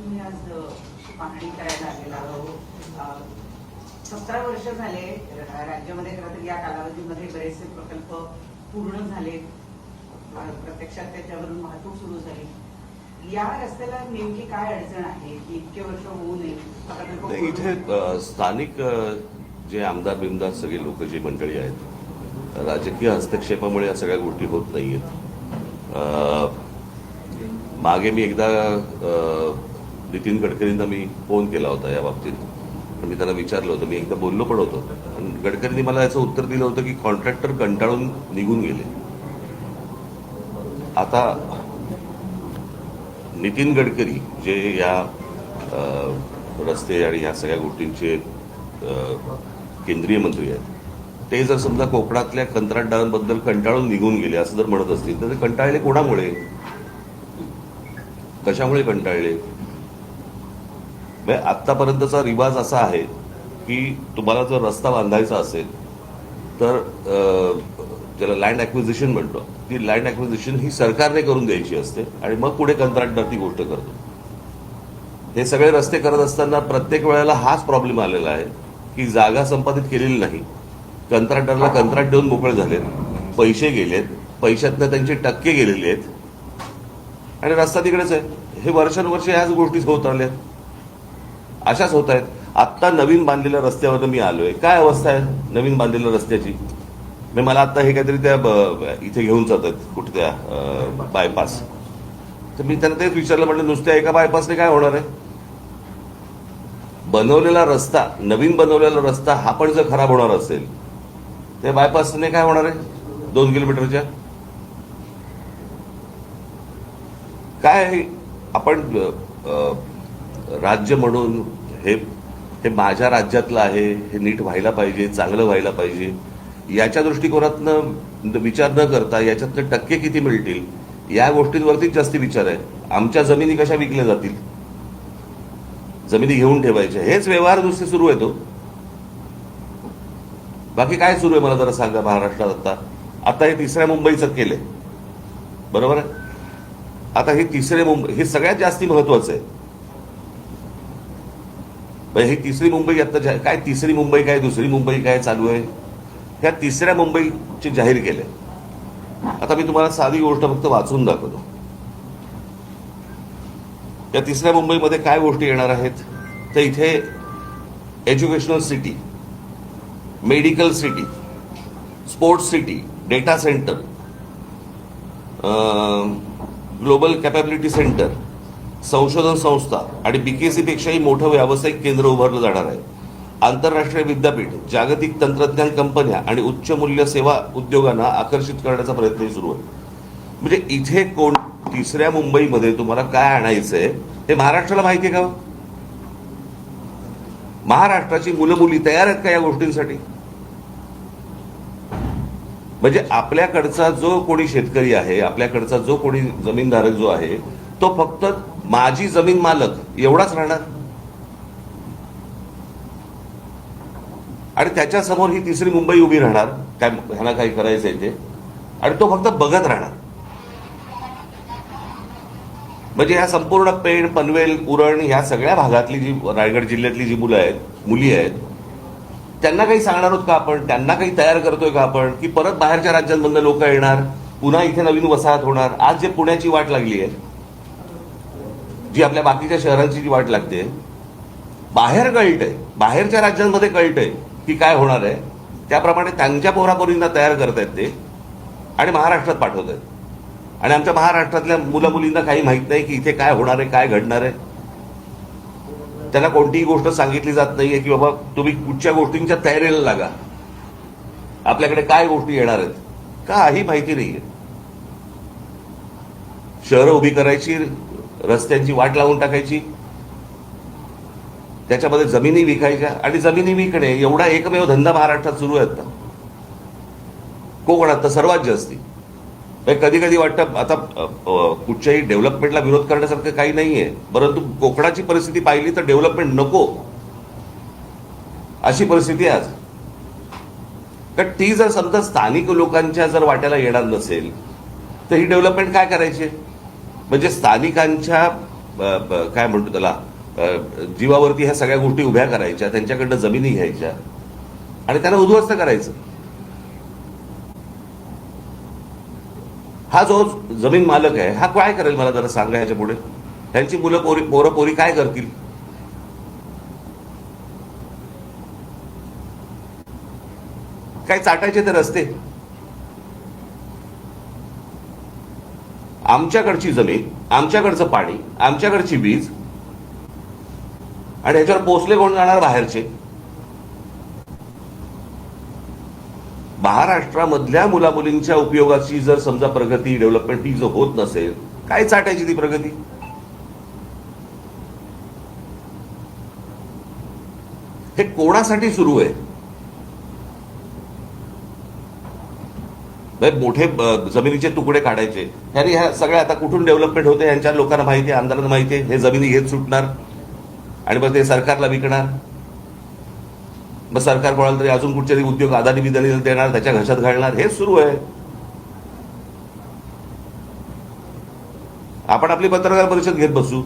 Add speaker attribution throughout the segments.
Speaker 1: तुम्ही आज पाहणी करायला आलेला आहोत. 17 वर्ष झाले राज्यामध्ये, खरं तर या कालावधीमध्ये बरेचसे प्रकल्प पूर्ण झाले, प्रत्यक्षात त्याच्यावरून वाहतूक सुरू झाली. या रस्त्याला नेमकी काय अडचण आहे की इतके वर्ष होऊ नये?
Speaker 2: इथे स्थानिक जे आमदार बिमदार सगळे लोक जी मंडळी आहेत, राजकीय हस्तक्षेपामुळे या सगळ्या गोष्टी होत नाहीयेत. मागे मी एकदा नितीन गडकरींना मी फोन केला होता या बाबतीत. मी त्यांना विचारलं होतं, मी एकदा बोललो पण होतो. गडकरींनी मला याचं उत्तर दिलं होतं की कॉन्ट्रॅक्टर कंटाळून निघून गेले. आता नितीन गडकरी जे या रस्ते आणि ह्या सगळ्या गोष्टींचे केंद्रीय मंत्री आहेत, ते जर समजा कोकणातल्या कंत्राटदारांबद्दल कंटाळून निघून गेले असं जर म्हणत असतील तर ते कंटाळले कोणामुळे, कशामुळे कंटाळले? आतापर्यंतचा रिवाज असा आहे की तुम्हाला जर रस्ता बांधायचा असेल तर ज्याला लँड ॲक्विजिशन म्हणतो, ती लँड ॲक्विजिशन ही सरकारने करून द्यायची असते आणि मग पुढे कंत्राटदार ती गोष्ट करतो. हे सगळे रस्ते करत असताना प्रत्येक वेळेला हाच प्रॉब्लेम आलेला आहे की जागा संपादित केलेली नाही, कंत्राटदाराला कंत्राट देऊन मोकळे झालेत, पैसे गेलेत, पैशातनं त्यांचे टक्के गेलेले आहेत आणि रस्ता तिकडेच आहे. हे वर्षानुवर्ष ह्याच गोष्टी होत आल्यात, अशाच होत आहेत. आत्ता नवीन बांधलेल्या रस्त्यावर मी आलोय, काय अवस्था आहे नवीन बांधलेल्या रस्त्याची? मला आता हे काहीतरी त्या इथे घेऊन जातात कुठे त्या बायपास, तर मी त्यांना तेच विचारलं, म्हटलं नुसत्या एका बायपासने काय होणार आहे? बनवलेला रस्ता, नवीन बनवलेला रस्ता हा पण जर खराब होणार असेल त्या बायपासने काय होणार आहे 2 किलोमीटरच्या? काय आपण राज्य म्हणून हे माझ्या राज्यातलं आहे, हे नीट व्हायला पाहिजे, चांगलं व्हायला पाहिजे, याच्या दृष्टिकोनातनं विचार न करता याच्यातनं टक्के किती मिळतील या गोष्टींवरतीच जास्ती विचार आहे. आमच्या जमिनी कशा विकल्या जातील, जमिनी घेऊन ठेवायच्या, हेच व्यवहार नुसते सुरू आहे. तो बाकी काय सुरू आहे मला जरा सांगा महाराष्ट्रात? आता हे 3ऱ्या मुंबईचं केलंय, बरोबर आहे. आता हे 3रे मुंबई हे सगळ्यात जास्ती महत्वाचं आहे. ही 3री मुंबई आता काय 3री मुंबई काय 2री मुंबई काय चालू आहे, ह्या 3ऱ्या मुंबईची जाहीर केले. आता मी तुम्हाला साधी गोष्ट फक्त वाचून दाखवतो. या 3ऱ्या मुंबईमध्ये काय गोष्टी येणार आहेत तर इथे educational city, medical city, sports city, data centre, global capability centre, संशोधन संस्था आणि बीकेसी पेक्षाही मोठं व्यावसायिक केंद्र उभारलं जाणार आहे. आंतरराष्ट्रीय विद्यापीठ, जागतिक तंत्रज्ञान कंपन्या आणि उच्च मूल्य सेवा उद्योगांना आकर्षित करण्याचा प्रयत्न सुरू आहे. म्हणजे इथे 3ऱ्या मुंबईमध्ये तुम्हाला काय आणायचंय हे महाराष्ट्राला माहिती आहे का? महाराष्ट्राची मुलं मुली तयार आहेत का या गोष्टींसाठी? म्हणजे आपल्याकडचा जो कोणी शेतकरी आहे, आपल्याकडचा जो कोणी जमीनधारक जो आहे, तो फक्त माझी जमीन मालक एवढाच राहणार आणि त्याच्या समोर ही 3री मुंबई उभी राहणार, काय ह्याला काही करायचंय ते, आणि तो फक्त बघत राहणार. म्हणजे या संपूर्ण पेण, पनवेल, उरण ह्या सगळ्या भागातली जी रायगड जिल्ह्यातली जी मुलं आहेत, मुली आहेत, त्यांना काही सांगणार आहोत का आपण? त्यांना काही तयार करतोय का आपण की परत बाहेरच्या राज्यांमधून लोक येणार, पुन्हा इथे नवीन वसाहत होणार? आज जे पुण्याची वाट लागली आहे, जी आपल्या बाकीच्या शहरांची जी वाट लागते, बाहेर कळतंय, बाहेरच्या राज्यांमध्ये कळतंय की काय होणार आहे, त्याप्रमाणे त्यांच्या पोरापोरींना तयार करतायत ते आणि महाराष्ट्रात पाठवत आहेत. आणि आमच्या महाराष्ट्रातल्या मुला मुलींना काही माहित नाही की इथे काय होणार आहे, काय घडणार आहे. त्यांना कोणतीही गोष्ट सांगितली जात नाहीये की बाबा तुम्ही कुठच्या गोष्टींच्या तयारीला लागा, आपल्याकडे काय गोष्टी येणार आहेत, काही माहिती नाहीये. शहरं उभी करायची, रस्त्यांची वाट लावून टाकायची, त्याच्यामध्ये जमिनी विकायच्या आणि जमिनी विकणे एवढा एकमेव धंदा महाराष्ट्रात सुरू आहे आता, कोकणात तर सर्वात जास्ती. कधी कधी वाटतं आता कुठच्याही डेव्हलपमेंटला विरोध करण्यासारखं काही नाहीये, परंतु कोकणाची परिस्थिती पाहिली तर डेव्हलपमेंट नको अशी परिस्थिती आहे आज. कारण ती जर समजा स्थानिक लोकांच्या जर वाट्याला येणार नसेल तर ही डेव्हलपमेंट काय करायची? म्हणजे स्थानिकांच्या काय म्हणतो त्याला जीवावरती ह्या सगळ्या गोष्टी उभ्या करायच्या, त्यांच्याकडनं जमिनी घ्यायच्या आणि त्यांना उद्ध्वस्त करायचं. हा जो जमीन मालक आहे हा काय करेल मला जरा सांगा ह्याच्या पुढे. ह्यांची पोरं पोरी काय करतील? काय चाटायचे ते रस्ते? आमच्याकडची जमीन, आमच्याकडचं पाणी, आमच्याकडची वीज आणि ह्याच्यावर पोचले कोण जाणार? बाहेरचे. महाराष्ट्रामधल्या मुलामुलींच्या उपयोगाची जर समजा प्रगती, डेव्हलपमेंट ही जर होत नसेल, काय चाटायची ती प्रगती? हे कोणासाठी सुरू आहे? मोठे जमिनीचे तुकडे काढायचे, ह्यानी ह्या सगळ्या आता कुठून डेव्हलपमेंट होते यांच्या लोकांना माहिती आहे, आमदारांना माहिती आहे. हे जमिनी घेत सुटणार आणि मग ते सरकारला विकणार. मग सरकार कोणाला तरी अजून कुठचे उद्योग अदानी बिदानी देणार, त्याच्या घशात घालणार. हे सुरू आहे. आपण आपली पत्रकार परिषद घेत बसू.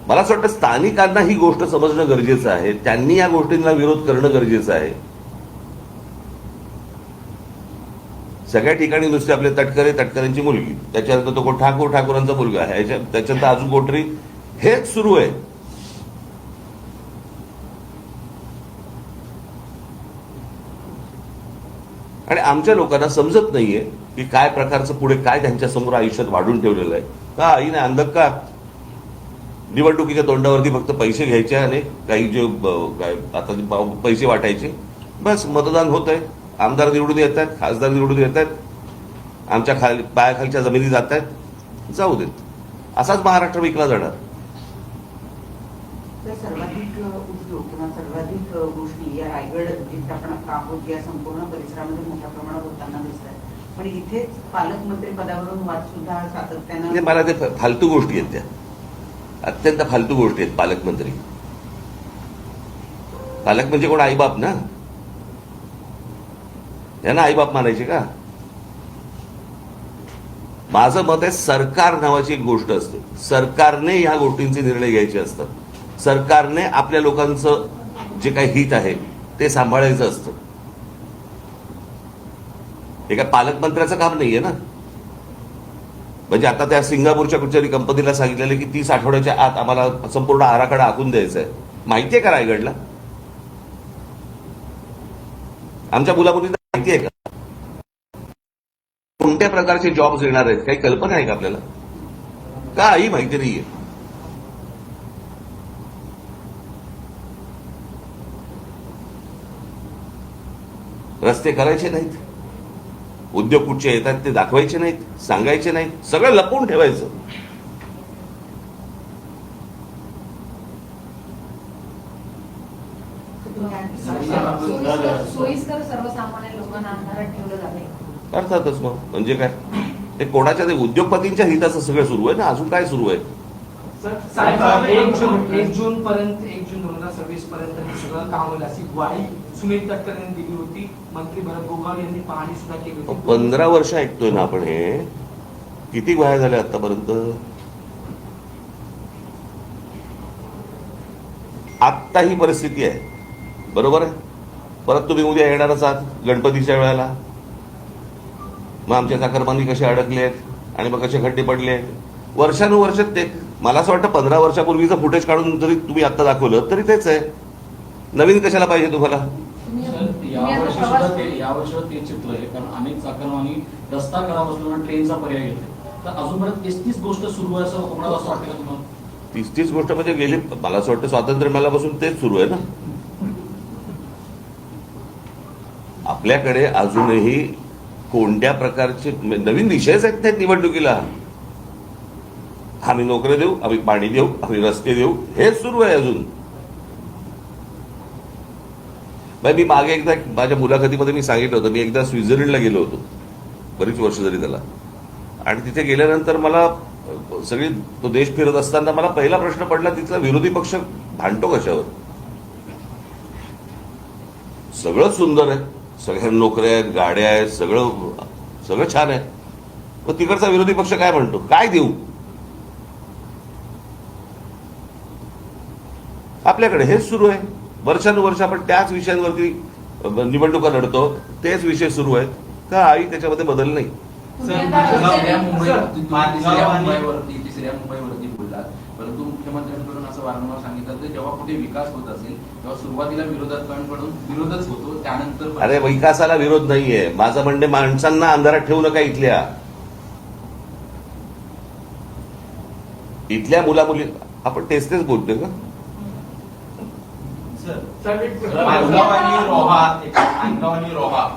Speaker 2: मला असं वाटतं स्थानिकांना ही गोष्ट समजणं गरजेचं आहे. त्यांनी या गोष्टींना विरोध करणं गरजेचं आहे. सगळ्या ठिकाणी नुसते आपले तटकरे, तटकऱ्यांची मुलगी, त्याच्यानंतर तो कोण ठाकूर, ठाकूरांचा मुलगा आहे, त्याच्यानंतर अजून कोणतरी, हेच सुरू आहे. आणि आमच्या लोकांना समजत नाहीये की काय प्रकारचं पुढे काय त्यांच्या समोर आयुष्यात वाढून ठेवलेलं आहे. का आई नाही अंधक का? निवडणुकीच्या तोंडावरती फक्त पैसे घ्यायचे आणि काही जे काय आता पैसे वाटायचे, बस मतदान होत आहे. आमदार निवडून येत आहेत, खासदार निवडून येत आहेत, आमच्या पायाखालच्या जमिनी जात आहेत, जाऊ देत. असाच महाराष्ट्र विकला जाणार.
Speaker 1: सर्वाधिक उद्योग किंवा सर्वाधिक गोष्टी या रायगड जिथे आपण आता आहोत या संपूर्ण परिसरामध्ये मोठ्या प्रमाणात होताना दिसत आहेत. पण इथेच पालकमंत्री पदावरून वाद सुद्धा सातत्यानं,
Speaker 2: मला ते फालतू गोष्टी आहेत, त्या अत्यंत फालतू गोष्टी आहेत. पालकमंत्री, पालक म्हणजे कोण? आईबाप ना. यांना आईबाप मानायचे का? माझं मत आहे सरकार नावाची एक गोष्ट असते. सरकारने ह्या गोष्टींचे निर्णय घ्यायचे असतात. सरकारने आपल्या लोकांचं जे काही हित आहे ते सांभाळायचं असतं. हे काय पालकमंत्र्याचं काम नाहीये ना. म्हणजे आता त्या सिंगापूरच्या कुठच्याही कंपनीला सांगितलेलं की 30 आठवड्याच्या आत आम्हाला संपूर्ण आराखडा आखून द्यायचा आहे. माहितीये का रायगडला? आमच्या मुलामुलींना माहिती आहे का कोणत्या प्रकारचे जॉब्स येणार आहेत? काही कल्पना आहे का आपल्याला? काही माहिती नाहीये. रस्ते करायचे नाहीत, उद्योग कुठचे येतात ते दाखवायचे नाहीत, सांगायचे नाहीत, सगळं लपवून ठेवायचं.
Speaker 3: सोयीस्कर सर्वसामान्य लोकांना अंधारात ठेवलं जाते.
Speaker 2: अर्थातच. मग म्हणजे काय? ते कोणाच्या ते उद्योगपतींच्या हिताचं सगळं सुरू आहे ना. अजून काय सुरू आहे?
Speaker 4: साहेब 1 जून पर्यंत 1 जून 2026 पर्यंत हे सगळं काम होईल अशी ग्वाही सुनील तटकरे यांनी दिली होती. मंत्री भरत गोगावले यांनी पाहणी सुद्धा केली होती.
Speaker 2: 15 वर्ष ऐकतोय ना आपण. हे किती वाया झाले आतापर्यंत? आत्ता ही परिस्थिती आहे, बरोबर आहे. परत तुम्ही उद्या येणारच आहात गणपतीच्या वेळेला. मग आमच्या चाकरमानी कसे अडकले आहेत आणि मग कसे खड्डे पडले आहेत. वर्षानुवर्ष ते, मला असं वाटतं 15 वर्षापूर्वीचं फुटेज काढून जरी तुम्ही आता दाखवलं तरी तेच आहे. नवीन कशाला पाहिजे तुम्हाला?
Speaker 5: यावर्षी ते चित्र आहे. कारण अनेक चाकरमानी रस्ता खराब असल्यामुळे ट्रेनचा पर्याय घेतला. तर अजूनपर्यंत 30 गोष्ट सुरू आहे असं कोणाला असं वाटतं का तुम्हाला?
Speaker 2: 30 गोष्ट म्हणजे गेली, मला असं वाटतं स्वातंत्र्य मिळाल्यापासून तेच सुरू आहे ना. आपल्याकडे अजूनही कोणत्या प्रकारचे नवीन विषयच आहेत नाहीत निवडणुकीला. आम्ही नोकऱ्या देऊ, आम्ही पाणी देऊ, आम्ही रस्ते देऊ, हेच सुरू आहे अजून. मी मागे एकदा माझ्या मुलाखतीमध्ये मी सांगितलं होतं, मी एकदा स्वित्झर्लंडला गेलो होतो, बरीच वर्ष झाली त्याला. आणि तिथे गेल्यानंतर मला सगळी तो देश फिरत असताना मला पहिला प्रश्न पडला, तिथला विरोधी पक्ष भांडतो कशावर? सगळं सुंदर आहे, सगळ्या नोकऱ्या आहेत, गाड्या आहेत, सगळं छान आहे. मग तिकडचा विरोधी पक्ष काय म्हणतो, काय देऊ? आपल्याकडे हेच सुरू आहे वर्षानुवर्ष. आपण त्याच विषयांवरती निवडणुका लढतो, तेच विषय सुरू आहेत. काही त्याच्यामध्ये बदल नाही.
Speaker 3: तुम्ही आता
Speaker 6: तिसऱ्या मुंबईवरती बोललात, परंतु मुख्यमंत्र्यांकडून असं वारंवार सांगितलं की जेव्हा कुठे विकास होत असेल तेव्हा सुरुवातीला विरोधकांकडून विरोधच होतो, त्यानंतर
Speaker 2: अरे विकासाला विरोध नाहीये. माझं म्हणणे, माणसांना अंधारात ठेवू नका. इथल्या मुलामुली आपण तेच बोलतोय का?
Speaker 4: साहेब, एक प्रश्न.
Speaker 7: माणगाव आणि रोहा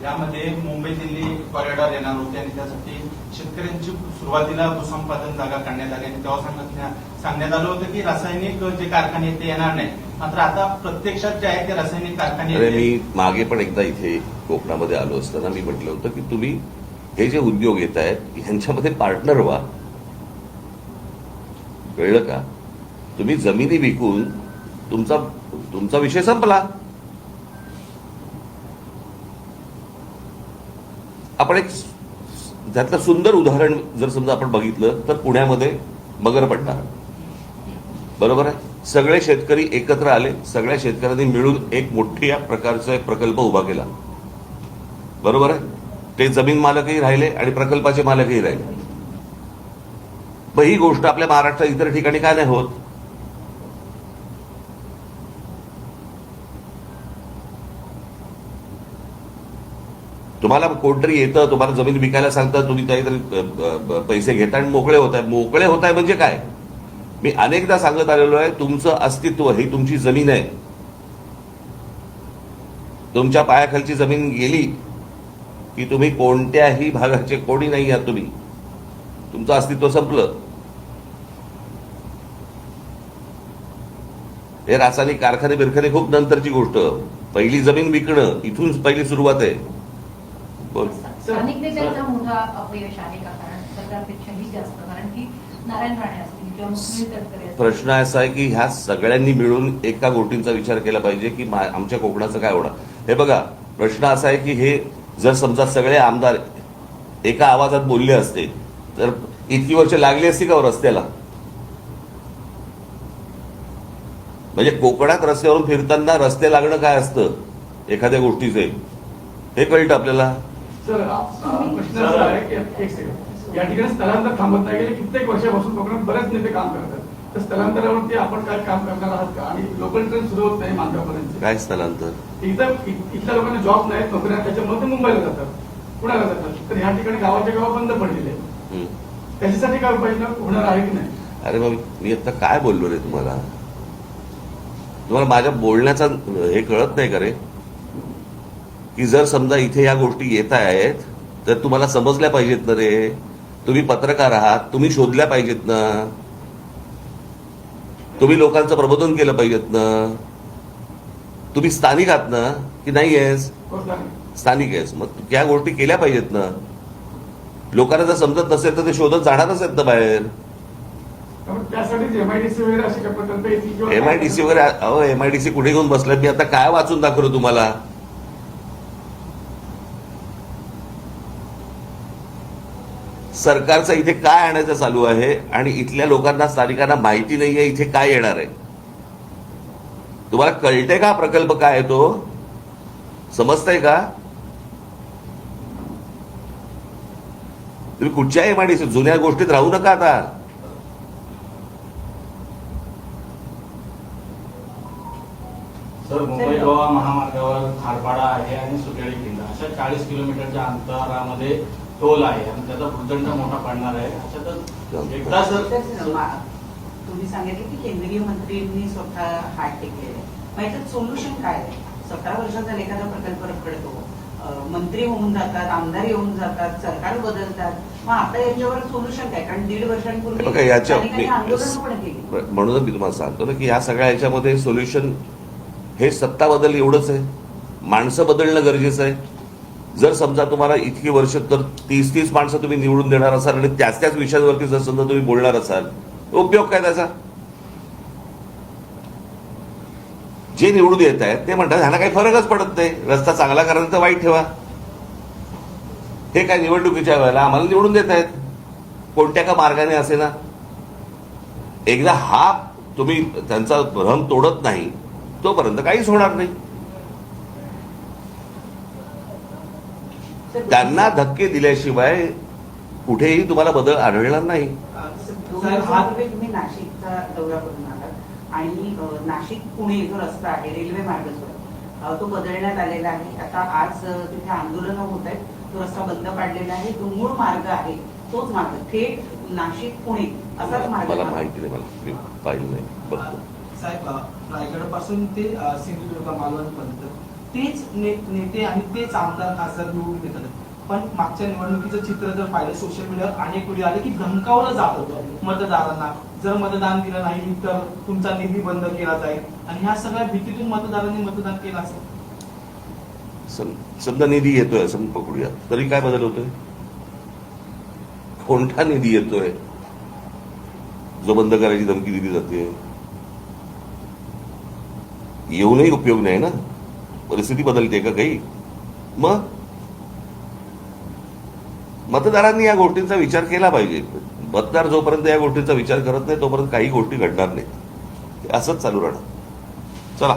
Speaker 7: यामध्ये मुंबई दिल्ली कॉरिडॉर येणार होते आणि त्यासाठी शेतकऱ्यांची सुरुवातीला भूसंपादन जागा काढण्यात आली आणि तेव्हा सांगण्यात आलं होतं की रासायनिक जे कारखाने आहेत ते येणार नाही. मात्र आता प्रत्यक्षात जे आहे ते रासायनिक कारखाने
Speaker 2: अरे मी मागे पण एकदा इथे कोकणामध्ये आलो असताना मी म्हटलं होतं की तुम्ही हे जे उद्योग येत आहेत ह्यांच्यामध्ये पार्टनर व्हा. कळलं का? तुम्ही जमिनी विकून तुमचा विषय संपला. आपण एक त्यातलं सुंदर उदाहरण जर समजा आपण बघितलं तर पुण्यामध्ये मगरपट्टा, बरोबर आहे. सगळे शेतकरी एकत्र आले, सगळ्या शेतकऱ्यांनी मिळून एक मोठ्या प्रकारचा एक प्रकल्प उभा केला, बरोबर आहे. ते जमीन मालकही राहिले आणि प्रकल्पाचे मालकही राहिले. मग ही गोष्ट आपल्या महाराष्ट्रात इतर ठिकाणी काय नाही होत? तुम्हाला कोणतरी येतं, तुम्हाला जमीन विकायला सांगतं, तुम्ही काहीतरी पैसे घेता आणि मोकळे होताय म्हणजे काय? मी अनेकदा सांगत आलेलो आहे, तुमचं अस्तित्व ही तुमची जमीन आहे. तुमच्या पायाखालची जमीन गेली की तुम्ही कोणत्याही भागाचे कोणी नाही आहात. तुमचं अस्तित्व संपलं. हे रासायनिक कारखाने बिरखाने खूप नंतरची गोष्ट. पहिली जमीन विकणं, इथून पहिली सुरुवात आहे. बोल.
Speaker 3: स्थानिक नेत्यांचा मोठा अपयश आहे का? कारण सरकारपेक्षाही जास्त, कारण की नारायण राणे असतील किंवा सुनील तटकरे असतील.
Speaker 2: प्रश्न असा आहे की ह्या सगळ्यांनी मिळून एका गोष्टींचा विचार केला पाहिजे की आमच्या कोकणाचं काय होणार. हे बघा, प्रश्न असा आहे की हे जर समजा सगळे आमदार एका आवाजात बोलले असते तर इतकी वर्ष लागली असती का रस्त्याला? म्हणजे कोकणात रस्त्यावरून फिरताना रस्ते लागणं काय असतं एखाद्या गोष्टीचे, हे कळतं आपल्याला.
Speaker 4: सर, प्रश्न असा आहे की एक सेकंड, या ठिकाणी स्थलांतर थांबत नाही गेले कित्येक वर्षापासून कोकणात बरेच नेते काम करतात. तर स्थलांतरावरती आपण काय काम करणार आहात का? आणि लोकल ट्रेन सुरू होत नाही मांडवापर्यंत.
Speaker 2: काय स्थलांतर?
Speaker 4: इथल्या लोकांना जॉब नाहीत, नोकऱ्या, त्याच्यामुळे ते मुंबईला जातात, पुण्याला जातात. तर ह्या ठिकाणी गावाच्या गाव बंद पडलेले. त्याच्यासाठी काय उपाययोजना होणार आहे की नाही?
Speaker 2: अरे मग मी आता काय बोललो रे तुम्हाला माझ्या बोलण्याचा हे कळत नाही का रे? की जर समजा इथे या गोष्टी येत आहेत तर तुम्हाला समजल्या पाहिजेत ना रे. तुम्ही पत्रकार आहात, तुम्ही शोधल्या पाहिजेत ना. तुम्ही लोकांचं प्रबोधन केलं पाहिजेत ना. तुम्ही स्थानिक आहात ना की नाही आहेस? स्थानिक आहेस, मग त्या गोष्टी केल्या पाहिजेत ना. लोकांना जर समजत नसेल तर ते शोधत जाणारच आहेत ना बाहेर.
Speaker 4: त्यासाठी एमआयडीसी वगैरे असे काय प्रकल्प येतील?
Speaker 2: एमआयडीसी वगैरे, अहो एमआयडीसी कुठे घेऊन बसलाय? मी आता काय वाचून दाखवलं तुम्हाला? सरकारचं इथे काय आणायचं चालू आहे आणि इथल्या लोकांना, स्थानिकांना माहिती नाहीये इथे काय येणार आहे. तुम्हाला कळतंय का प्रकल्प काय आहे तो? समजतंय का? तुम्ही कुठच्या एमआयडीसी जुन्या गोष्टीत राहू नका आता.
Speaker 5: सर, मुंबई गोवा महामार्गावर खारपाडा आहे आणि सुकेळी किल्ला अशा 40 किलोमीटरच्या अंतरामध्ये टोल आहे आणि त्याचा भूदंड मोठा पडणार आहे. अशातच एकदा सर
Speaker 1: तुम्ही सांगितलं की केंद्रीय मंत्र्यांनी स्वतः हात टेकलेले, मग याच्यात सोल्युशन काय आहे? 17 वर्ष झाले एखादा प्रकल्प रखडतो, मंत्री होऊन जातात, आमदार येऊन जातात, सरकार बदलतात, मग आता याच्यावर सोल्युशन काय? कारण 1.5 वर्षांपूर्वी
Speaker 2: याच्या
Speaker 1: आंदोलन पण केली.
Speaker 2: म्हणूनच मी तुम्हाला सांगतो ना की ह्या सगळ्या ह्याच्यामध्ये सोल्युशन हे सत्ता बदल एवढंच आहे. माणसं बदलणं गरजेचं आहे. जर समजा तुम्हाला इतकी वर्ष तर 30 माणसं तुम्ही निवडून देणार असाल आणि त्याच विषयांवरती जर समजा तुम्ही बोलणार असाल, उपयोग काय त्याचा? जे निवडून येत आहेत ते म्हणतात ह्यांना काही फरकच पडत नाही, रस्ता चांगला करायचा तर वाईट ठेवा. हे काय निवडणुकीच्या वेळेला आम्हाला निवडून देत आहेत कोणत्या का मार्गाने असे ना. एकदा हा तुम्ही त्यांचा भ्रम तोडत नाही तोपर्यंत काहीच होणार नाही. त्यांना धक्के दिल्याशिवाय कुठेही तुम्हाला बदल आढळणार नाही.
Speaker 1: दोन दिवसापूर्वी तुम्ही नाशिकचा दौरा करून आलात आणि नाशिक पुणे जो रस्ता आहे रेल्वे मार्ग जो आहे तो बदलण्यात आलेला आहे. आता आज तिथे आंदोलनं होत आहेत. तो रस्ता बंद पाडलेला आहे. जो मूळ मार्ग आहे तोच मार्ग थेट नाशिक पुणे असाच मार्ग
Speaker 2: मला माहिती नाही, मला मी पाहिलं नाही, बघतो.
Speaker 8: साहेब रायगड पासून ते सिंधुदुर्ग मालवणपर्यंत तेच नेते आणि तेच आमदार खासदार निवडून येतात. पण मागच्या निवडणुकीचं चित्र जर पाहिलं सोशल मीडियावर अनेक वेळी आले की धमकावलं जात होतं मतदारांना, जर मतदान दिलं नाही तर तुमचा निधी बंद केला जाईल आणि ह्या सगळ्या भीतीतून मतदारांनी मतदान केलं असेल.
Speaker 2: समजा निधी येतोय असं पकडूया, तरी काय बदल होतोय? कोणता निधी येतोय जो बंद करायची धमकी दिली जाते? येऊनही उपयोग नाही ना. परिस्थिती बदलते का काही? मग मतदारांनी या गोष्टींचा विचार केला पाहिजे. मतदार जोपर्यंत या गोष्टींचा विचार करत नाही तोपर्यंत काही गोष्टी घडणार नाही. असंच चालू राहणार. चला.